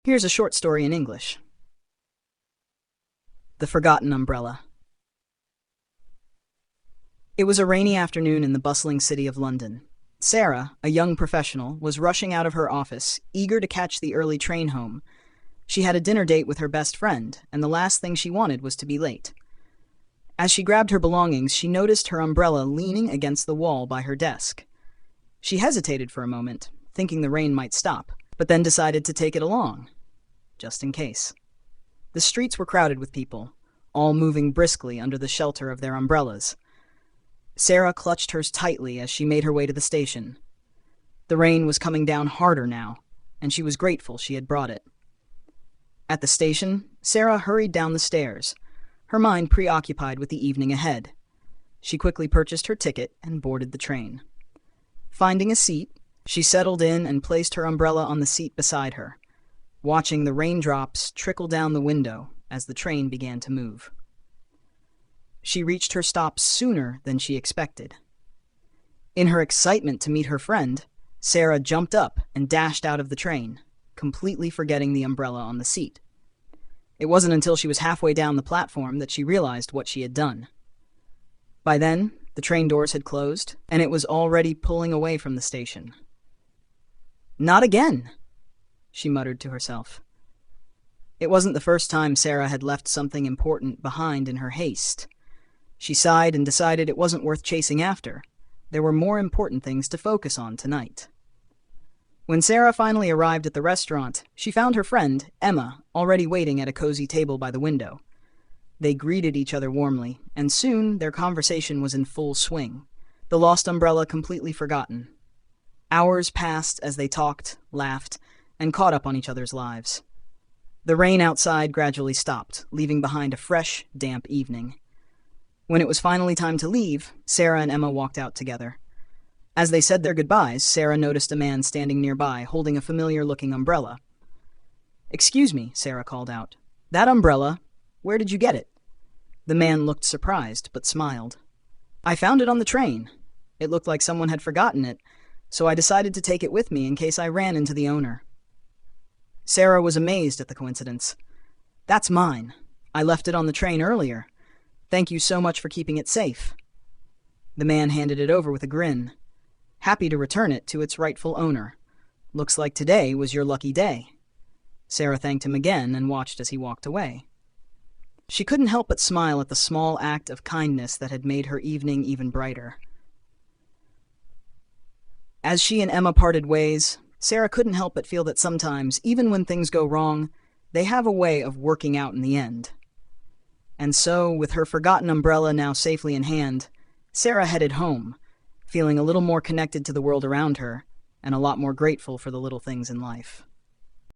Here's a short story in English. The Forgotten Umbrella. It was a rainy afternoon in the bustling city of London. Sarah, a young professional, was rushing out of her office, eager to catch the early train home. She had a dinner date with her best friend, and the last thing she wanted was to be late. As she grabbed her belongings, she noticed her umbrella leaning against the wall by her desk. She hesitated for a moment, thinking the rain might stop, but then decided to take it along, just in case. The streets were crowded with people, all moving briskly under the shelter of their umbrellas. Sarah clutched hers tightly as she made her way to the station. The rain was coming down harder now, and she was grateful she had brought it. At the station, Sarah hurried down the stairs, her mind preoccupied with the evening ahead. She quickly purchased her ticket and boarded the train. Finding a seat, she settled in and placed her umbrella on the seat beside her, watching the raindrops trickle down the window as the train began to move. She reached her stop sooner than she expected. In her excitement to meet her friend, Sarah jumped up and dashed out of the train, completely forgetting the umbrella on the seat. It wasn't until she was halfway down the platform that she realized what she had done. By then, the train doors had closed, and it was already pulling away from the station. "Not again," she muttered to herself. It wasn't the first time Sarah had left something important behind in her haste. She sighed and decided it wasn't worth chasing after. There were more important things to focus on tonight. When Sarah finally arrived at the restaurant, she found her friend, Emma, already waiting at a cozy table by the window. They greeted each other warmly, and soon their conversation was in full swing, the lost umbrella completely forgotten. Hours passed as they talked, laughed, and caught up on each other's lives. The rain outside gradually stopped, leaving behind a fresh, damp evening. When it was finally time to leave, Sarah and Emma walked out together. As they said their goodbyes, Sarah noticed a man standing nearby, holding a familiar-looking umbrella. "Excuse me," Sarah called out. "That umbrella, where did you get it?" The man looked surprised, but smiled. "I found it on the train. It looked like someone had forgotten it, so I decided to take it with me in case I ran into the owner." Sarah was amazed at the coincidence. "That's mine. I left it on the train earlier. Thank you so much for keeping it safe." The man handed it over with a grin, happy to return it to its rightful owner. "Looks like today was your lucky day." Sarah thanked him again and watched as he walked away. She couldn't help but smile at the small act of kindness that had made her evening even brighter. As she and Emma parted ways, Sarah couldn't help but feel that sometimes, even when things go wrong, they have a way of working out in the end. And so, with her forgotten umbrella now safely in hand, Sarah headed home, feeling a little more connected to the world around her and a lot more grateful for the little things in life.